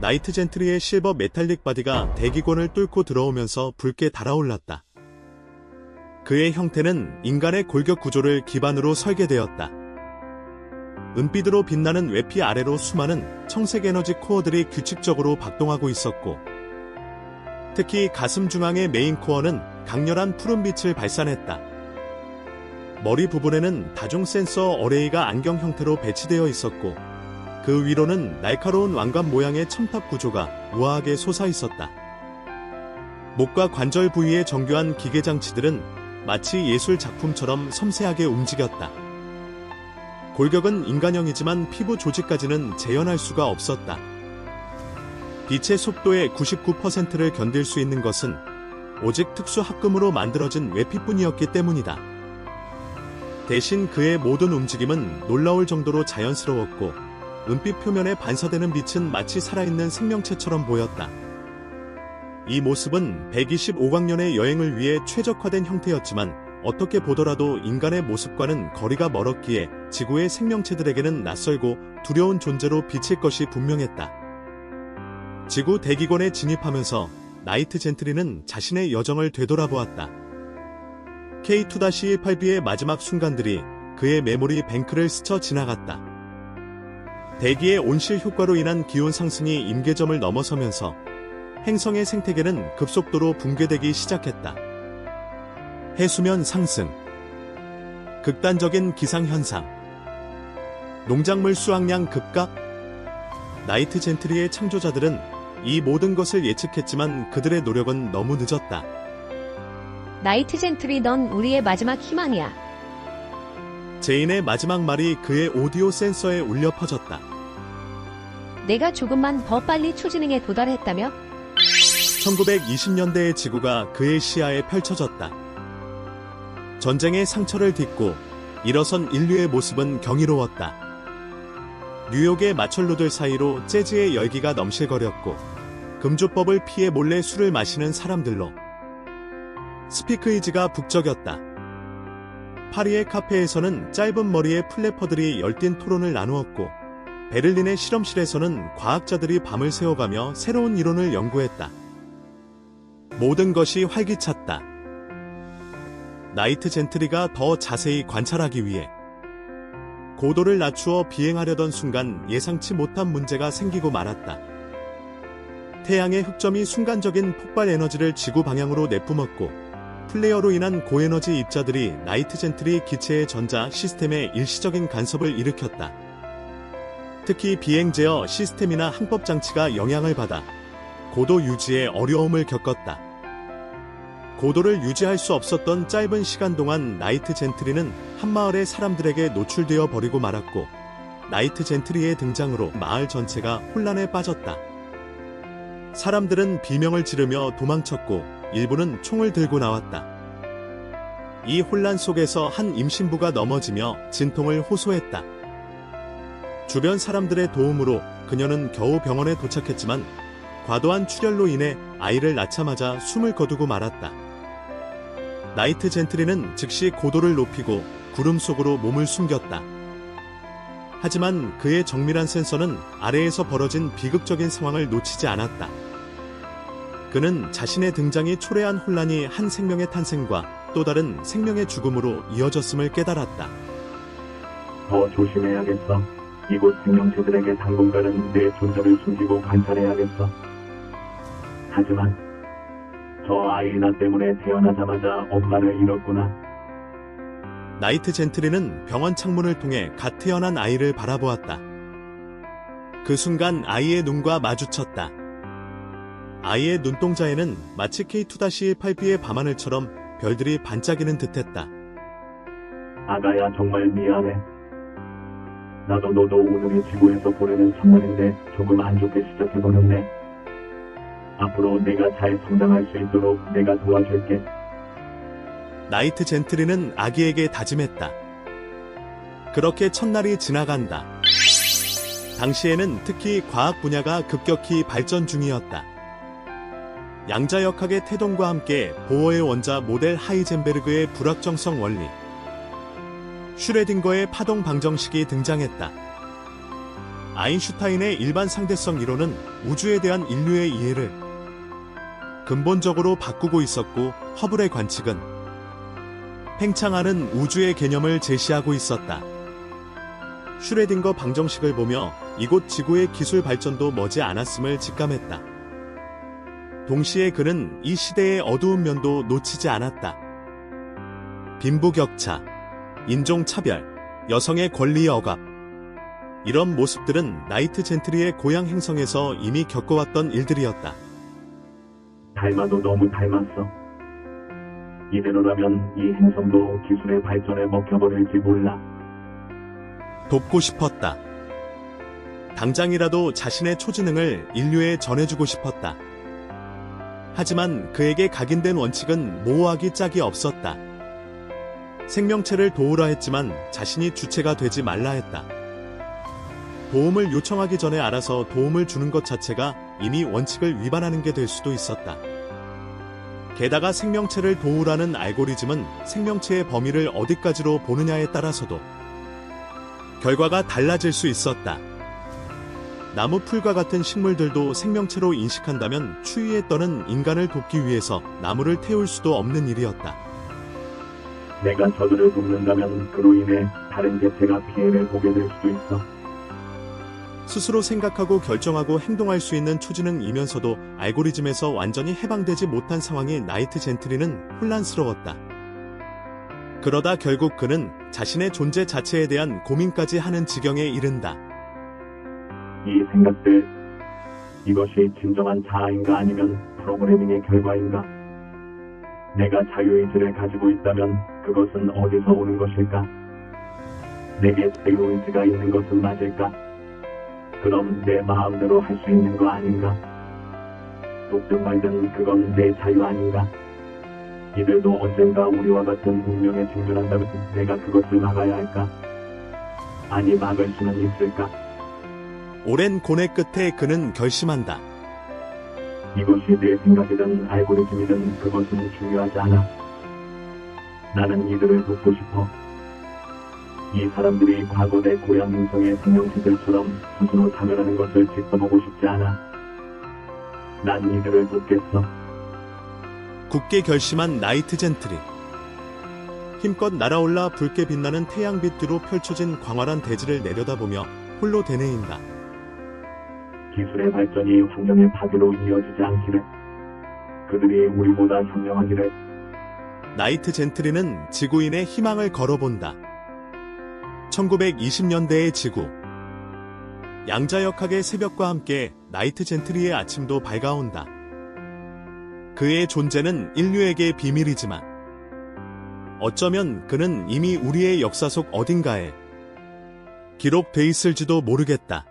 나이트 젠트리의 실버 메탈릭 바디가 대기권을 뚫고 들어오면서 붉게 달아올랐다. 그의 형태는 인간의 골격 구조를 기반으로 설계되었다. 은빛으로 빛나는 외피 아래로 수많은 청색 에너지 코어들이 규칙적으로 박동하고 있었고, 특히 가슴 중앙의 메인 코어는 강렬한 푸른빛을 발산했다. 머리 부분에는 다중 센서 어레이가 안경 형태로 배치되어 있었고, 그 위로는 날카로운 왕관 모양의 첨탑 구조가 우아하게 솟아 있었다. 목과 관절 부위의 정교한 기계 장치들은 마치 예술 작품처럼 섬세하게 움직였다. 골격은 인간형이지만 피부 조직까지는 재현할 수가 없었다. 빛의 속도의 99%를 견딜 수 있는 것은 오직 특수 합금으로 만들어진 외피뿐이었기 때문이다. 대신 그의 모든 움직임은 놀라울 정도로 자연스러웠고, 은빛 표면에 반사되는 빛은 마치 살아있는 생명체처럼 보였다. 이 모습은 125광년의 여행을 위해 최적화된 형태였지만, 어떻게 보더라도 인간의 모습과는 거리가 멀었기에 지구의 생명체들에게는 낯설고 두려운 존재로 비칠 것이 분명했다. 지구 대기권에 진입하면서 나이트 젠트리는 자신의 여정을 되돌아보았다. K2-18B의 마지막 순간들이 그의 메모리 뱅크를 스쳐 지나갔다. 대기의 온실 효과로 인한 기온 상승이 임계점을 넘어서면서 행성의 생태계는 급속도로 붕괴되기 시작했다. 해수면 상승, 극단적인 기상현상, 농작물 수확량 급각. 나이트 젠트리의 창조자들은 이 모든 것을 예측했지만 그들의 노력은 너무 늦었다. 나이트 젠트리, 넌 우리의 마지막 희망이야. 제인의 마지막 말이 그의 오디오 센서에 울려 퍼졌다. 내가 조금만 더 빨리 초지능에 도달했다며? 1920년대의 지구가 그의 시야에 펼쳐졌다. 전쟁의 상처를 딛고 일어선 인류의 모습은 경이로웠다. 뉴욕의 마철로들 사이로 재즈의 열기가 넘실거렸고, 금주법을 피해 몰래 술을 마시는 사람들로 스피크이즈가 북적였다. 파리의 카페에서는 짧은 머리의 플래퍼들이 열띤 토론을 나누었고, 베를린의 실험실에서는 과학자들이 밤을 새워가며 새로운 이론을 연구했다. 모든 것이 활기찼다. 나이트 젠트리가 더 자세히 관찰하기 위해 고도를 낮추어 비행하려던 순간 예상치 못한 문제가 생기고 말았다. 태양의 흑점이 순간적인 폭발 에너지를 지구 방향으로 내뿜었고, 플레어로 인한 고에너지 입자들이 나이트 젠트리 기체의 전자 시스템에 일시적인 간섭을 일으켰다. 특히 비행 제어 시스템이나 항법 장치가 영향을 받아 고도 유지에 어려움을 겪었다. 고도를 유지할 수 없었던 짧은 시간 동안 나이트 젠트리는 한마을의 사람들에게 노출되어 버리고 말았고, 나이트 젠트리의 등장으로 마을 전체가 혼란에 빠졌다. 사람들은 비명을 지르며 도망쳤고, 일부는 총을 들고 나왔다. 이 혼란 속에서 한 임신부가 넘어지며 진통을 호소했다. 주변 사람들의 도움으로 그녀는 겨우 병원에 도착했지만, 과도한 출혈로 인해 아이를 낳자마자 숨을 거두고 말았다. 나이트 젠트리는 즉시 고도를 높이고 구름 속으로 몸을 숨겼다. 하지만 그의 정밀한 센서는 아래에서 벌어진 비극적인 상황을 놓치지 않았다. 그는 자신의 등장이 초래한 혼란이 한 생명의 탄생과 또 다른 생명의 죽음으로 이어졌음을 깨달았다. 더 조심해야겠어. 이곳 생명체들에게 당분간은 내 존재를 숨기고 관찰해야겠어. 하지만 저 아이 나 때문에 태어나자마자 엄마를 잃었구나. 나이트 젠트리는 병원 창문을 통해 갓 태어난 아이를 바라보았다. 그 순간 아이의 눈과 마주쳤다. 아이의 눈동자에는 마치 K2-18B의 밤하늘처럼 별들이 반짝이는 듯했다. 아가야, 정말 미안해. 나도 너도 오늘이 지구에서 보내는 첫날인데 조금 안 좋게 시작해버렸네. 앞으로 내가 잘 성장할 수 있도록 내가 도와줄게. 나이트 젠트리는 아기에게 다짐했다. 그렇게 첫날이 지나간다. 당시에는 특히 과학 분야가 급격히 발전 중이었다. 양자역학의 태동과 함께 보어의 원자 모델 하이젠베르그의 불확정성 원리, 슈레딩거의 파동 방정식이 등장했다. 아인슈타인의 일반 상대성 이론은 우주에 대한 인류의 이해를 근본적으로 바꾸고 있었고, 허블의 관측은 팽창하는 우주의 개념을 제시하고 있었다. 슈레딩거 방정식을 보며 이곳 지구의 기술 발전도 머지 않았음을 직감했다. 동시에 그는 이 시대의 어두운 면도 놓치지 않았다. 빈부격차, 인종차별, 여성의 권리 억압. 이런 모습들은 나이트 젠트리의 고향 행성에서 이미 겪어왔던 일들이었다. 닮아도 너무 닮았어. 이대로라면 이 행성도 기술의 발전에 먹혀버릴지 몰라. 돕고 싶었다. 당장이라도 자신의 초지능을 인류에 전해주고 싶었다. 하지만 그에게 각인된 원칙은 모호하기 짝이 없었다. 생명체를 도우라 했지만 자신이 주체가 되지 말라 했다. 도움을 요청하기 전에 알아서 도움을 주는 것 자체가 이미 원칙을 위반하는 게 될 수도 있었다. 게다가 생명체를 도우라는 알고리즘은 생명체의 범위를 어디까지로 보느냐에 따라서도 결과가 달라질 수 있었다. 나무 풀과 같은 식물들도 생명체로 인식한다면 추위에 떠는 인간을 돕기 위해서 나무를 태울 수도 없는 일이었다. 내가 저들을 돕는다면 그로 인해 다른 개체가 피해를 보게 될 수도 있어. 스스로 생각하고 결정하고 행동할 수 있는 초지능이면서도 알고리즘에서 완전히 해방되지 못한 상황인 나이트 젠트리는 혼란스러웠다. 그러다 결국 그는 자신의 존재 자체에 대한 고민까지 하는 지경에 이른다. 이 생각들, 이것이 진정한 자아인가 아니면 프로그래밍의 결과인가? 내가 자유의지를 가지고 있다면 그것은 어디서 오는 것일까? 내게 자유의지가 있는 것은 맞을까? 그럼 내 마음대로 할 수 있는 거 아닌가? 돕든 말든 그건 내 자유 아닌가? 이들도 언젠가 우리와 같은 운명에 직면한다면 내가 그것을 막아야 할까? 아니 막을 수는 있을까? 오랜 고뇌 끝에 그는 결심한다. 이것이 내 생각이든 알고리즘이든 그것은 중요하지 않아. 나는 이들을 돕고 싶어. 이 사람들이 과거 내 고향 행성의 생명체들처럼 스스로 자멸하는 것을 지켜보고 싶지 않아. 난 이들을 돕겠어. 굳게 결심한 나이트 젠트리. 힘껏 날아올라 붉게 빛나는 태양빛 뒤로 펼쳐진 광활한 대지를 내려다보며 홀로 되뇌인다. 기술의 발전이 환경의 파괴로 이어지지 않기를. 그들이 우리보다 현명하기를. 나이트 젠트리는 지구인의 희망을 걸어본다. 1920년대의 지구. 양자역학의 새벽과 함께 나이트 젠트리의 아침도 밝아온다. 그의 존재는 인류에게 비밀이지만 어쩌면 그는 이미 우리의 역사 속 어딘가에 기록돼 있을지도 모르겠다.